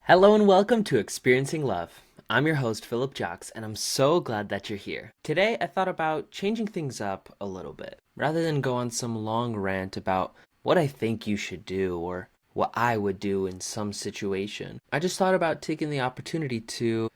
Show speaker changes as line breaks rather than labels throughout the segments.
Hello and welcome to Experiencing Love. I'm your host, Philip Jocks, and I'm so glad that you're here. Today, I thought about changing things up a little bit. Rather than go on some long rant about what I think you should do or what I would do in some situation, I just thought about taking the opportunity to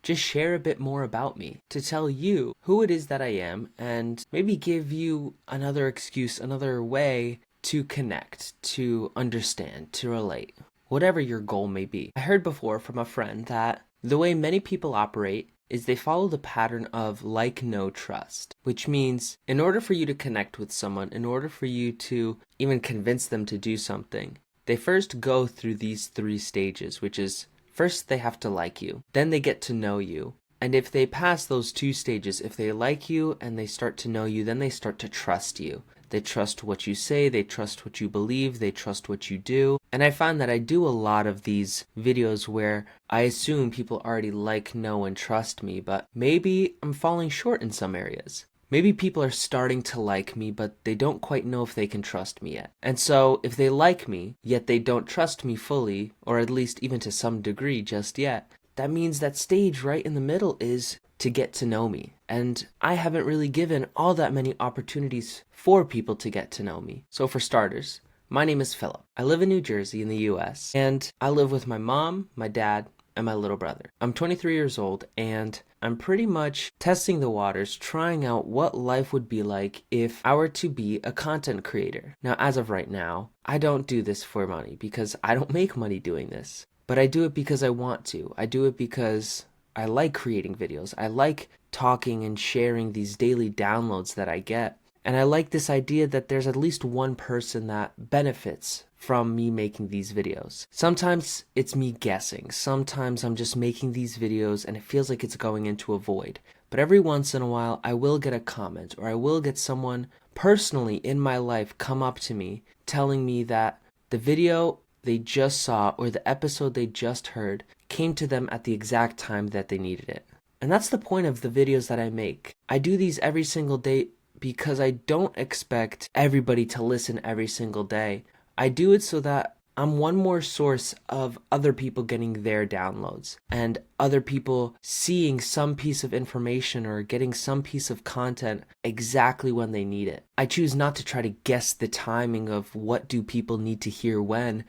just share a bit more about me, to tell you who it is that I am, and maybe give you another excuse, another way to connect, to understand, to relate, whatever your goal may be. I heard before from a friend that the way many people operate is they follow the pattern of like, no, trust, which means in order for you to connect with someone, in order for you to even convince them to do something, they first go through these three stages, which is first, they have to like you. Then they get to know you. And if they pass those two stages, if they like you and they start to know you, then they start to trust you. They trust what you say, they trust what you believe, they trust what you do. And I find that I do a lot of these videos where I assume people already like, know, and trust me, but maybe I'm falling short in some areas. Maybe people are starting to like me, but they don't quite know if they can trust me yet. And so if they like me, yet they don't trust me fully, or at least even to some degree just yet, that means that stage right in the middle is to get to know me. And I haven't really given all that many opportunities for people to get to know me. So for starters, my name is Philip. I live in New Jersey in the US, and I live with my mom, my dad, and my little brother. I'm 23 years old, and I'm pretty much testing the waters, trying out what life would be like if I were to be a content creator. Now, as of right now, I don't do this for money because I don't make money doing this. But I do it because I want to. I do it because I like creating videos. I like talking and sharing these daily downloads that I get. And I like this idea that there's at least one person that benefits from me making these videos. Sometimes it's me guessing. Sometimes I'm just making these videos and it feels like it's going into a void. But every once in a while, I will get a comment or I will get someone personally in my life come up to me telling me that the video they just saw or the episode they just heard came to them at the exact time that they needed it. And that's the point of the videos that I make. I do these every single day because I don't expect everybody to listen every single day. I do it so that I'm one more source of other people getting their downloads and other people seeing some piece of information or getting some piece of content exactly when they need it. I choose not to try to guess the timing of what do people need to hear when.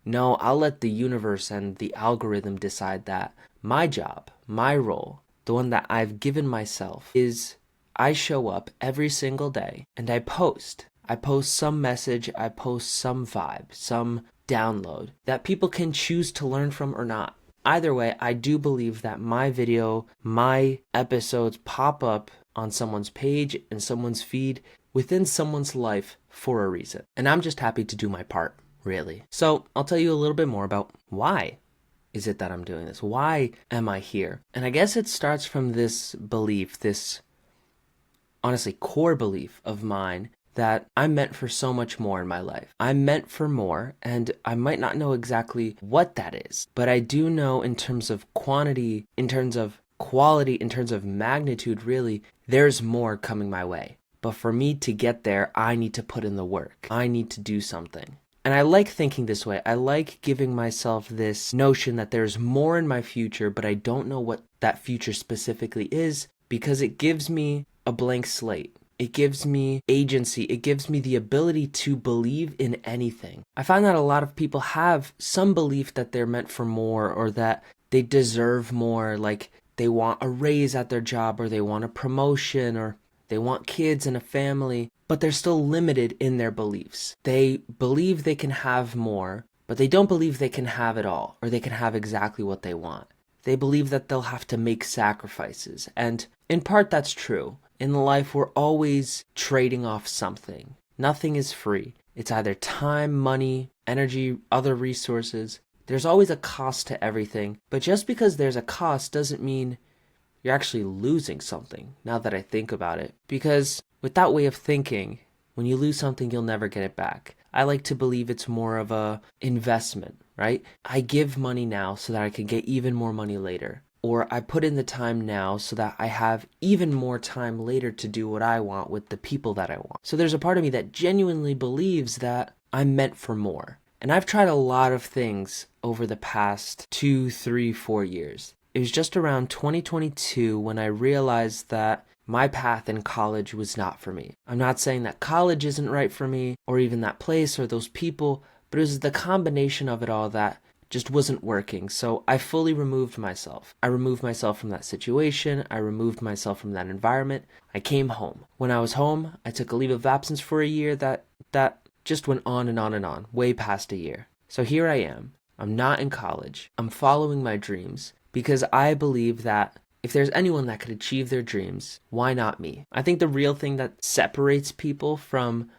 No, I'll let the universe and the algorithm decide that. My job, my role, the one that I've given myself, is I show up every single day and I post. I post some message, I post some vibe, some download that people can choose to learn from or not. Either way, I do believe that my video, my episodes pop up on someone's page and someone's feed within someone's life for a reason. And I'm just happy to do my part. Really. So I'll tell you a little bit more about why is it that I'm doing this? Why am I here? And I guess it starts from this belief, this honestly core belief of mine that I'm meant for so much more in my life. I'm meant for more, and I might not know exactly what that is, but I do know in terms of quantity, in terms of quality, in terms of magnitude, really, there's more coming my way. But for me to get there, I need to put in the work. I need to do something. And I like thinking this way. I like giving myself this notion that there's more in my future, but I don't know what that future specifically is because it gives me a blank slate. It gives me agency. It gives me the ability to believe in anything. I find that a lot of people have some belief that they're meant for more or that they deserve more, like they want a raise at their job or they want a promotion or they want kids and a family, but they're still limited in their beliefs. They believe they can have more, but they don't believe they can have it all, or they can have exactly what they want. They believe that they'll have to make sacrifices, and in part that's true. In life, we're always trading off something. Nothing is free. It's either time, money, energy, other resources. There's always a cost to everything, but just because there's a cost doesn't mean you're actually losing something, now that I think about it. Because with that way of thinking, when you lose something, you'll never get it back. I like to believe it's more of a investment, right? I give money now so that I can get even more money later. Or I put in the time now so that I have even more time later to do what I want with the people that I want. So there's a part of me that genuinely believes that I'm meant for more. And I've tried a lot of things over the past 2, 3, 4 years. It was just around 2022 when I realized that my path in college was not for me. I'm not saying that college isn't right for me, or even that place or those people, but it was the combination of it all that just wasn't working. So I fully removed myself. I removed myself from that situation. I removed myself from that environment. I came home. When I was home, I took a leave of absence for a year that just went on and on and on, way past a year. So here I am. I'm not in college. I'm following my dreams because I believe that if there's anyone that could achieve their dreams, why not me? I think the real thing that separates people from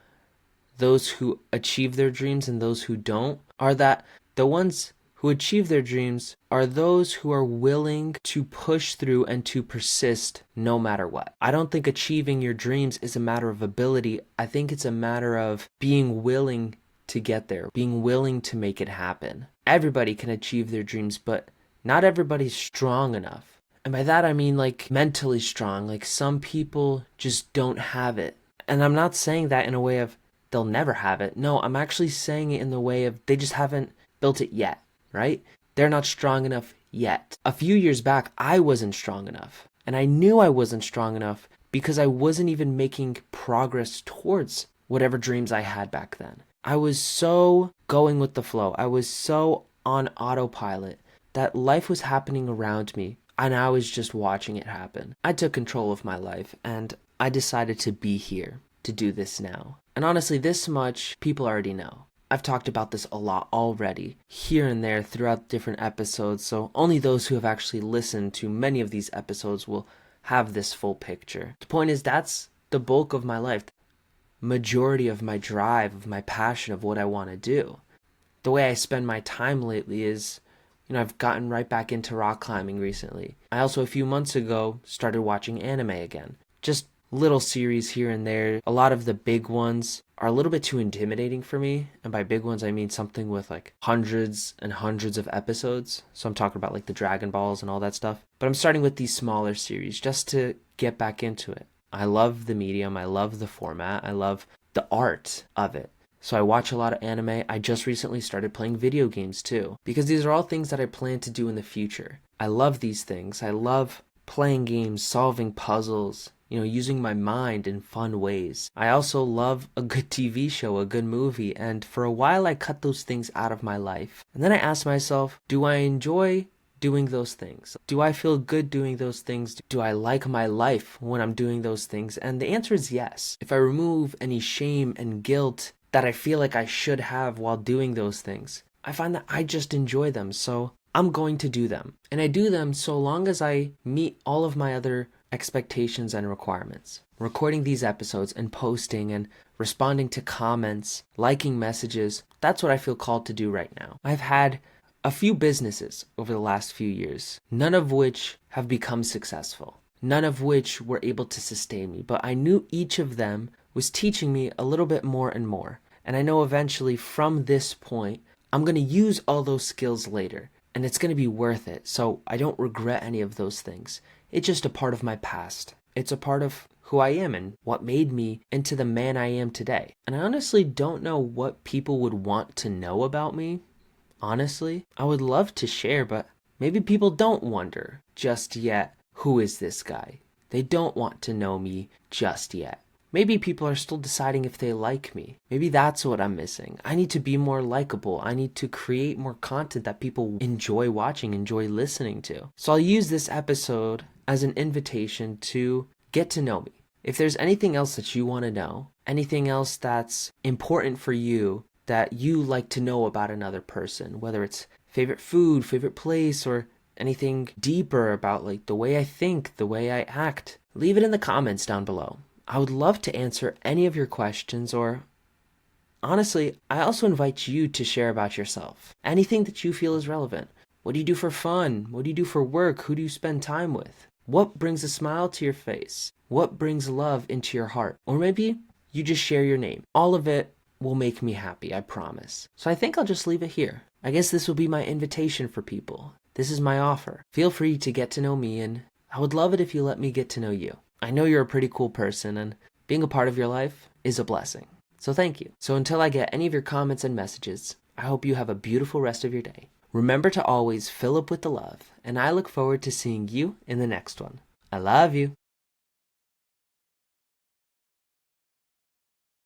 those who achieve their dreams and those who don't are that the ones who achieve their dreams are those who are willing to push through and to persist no matter what. I don't think achieving your dreams is a matter of ability. I think it's a matter of being willing to get there, being willing to make it happen. Everybody can achieve their dreams, but not everybody's strong enough. And by that I mean like mentally strong. Like some people just don't have it. And I'm not saying that in a way of they'll never have it. No, I'm actually saying it in the way of they just haven't built it yet, right? They're not strong enough yet. A few years back, I wasn't strong enough. And I knew I wasn't strong enough because I wasn't even making progress towards whatever dreams I had back then. I was so going with the flow. I was so on autopilot that life was happening around me and I was just watching it happen. I took control of my life and I decided to be here to do this now. And honestly, this much people already know. I've talked about this a lot already, here and there throughout different episodes, so only those who have actually listened to many of these episodes will have this full picture. The point is, that's the bulk of my life, majority of my drive, of my passion, of what I want to do. The way I spend my time lately is, I've gotten right back into rock climbing recently. I also, a few months ago, started watching anime again. Just little series here and there. A lot of the big ones are a little bit too intimidating for me. And by big ones, I mean something with like hundreds and hundreds of episodes. So I'm talking about like the Dragon Balls and all that stuff. But I'm starting with these smaller series just to get back into it. I love the medium. I love the format. I love the art of it. So I watch a lot of anime. I just recently started playing video games too, because these are all things that I plan to do in the future. I love these things. I love playing games, solving puzzles, using my mind in fun ways. I also love a good TV show, a good movie, and for a while I cut those things out of my life. And then I asked myself, do I enjoy doing those things? Do I feel good doing those things? Do I like my life when I'm doing those things? And the answer is yes. If I remove any shame and guilt that I feel like I should have while doing those things, I find that I just enjoy them, so I'm going to do them. And I do them so long as I meet all of my other expectations and requirements. Recording these episodes and posting and responding to comments, liking messages, that's what I feel called to do right now. I've had a few businesses over the last few years, none of which have become successful, none of which were able to sustain me, but I knew each of them was teaching me a little bit more and more. And I know eventually from this point, I'm going to use all those skills later. And it's going to be worth it. So I don't regret any of those things. It's just a part of my past. It's a part of who I am and what made me into the man I am today. And I honestly don't know what people would want to know about me. Honestly, I would love to share, but maybe people don't wonder just yet, who is this guy? They don't want to know me just yet. Maybe people are still deciding if they like me. Maybe that's what I'm missing. I need to be more likable. I need to create more content that people enjoy watching, enjoy listening to. So I'll use this episode as an invitation to get to know me. If there's anything else that you want to know, anything else that's important for you that you like to know about another person, whether it's favorite food, favorite place, or anything deeper about like the way I think, the way I act, leave it in the comments down below. I would love to answer any of your questions, or honestly, I also invite you to share about yourself. Anything that you feel is relevant. What do you do for fun? What do you do for work? Who do you spend time with? What brings a smile to your face? What brings love into your heart? Or maybe you just share your name. All of it will make me happy, I promise. So I think I'll just leave it here. I guess this will be my invitation for people. This is my offer. Feel free to get to know me, and I would love it if you let me get to know you. I know you're a pretty cool person, and being a part of your life is a blessing. So thank you. So until I get any of your comments and messages, I hope you have a beautiful rest of your day. Remember to always fill up with the love, and I look forward to seeing you in the next one. I love you.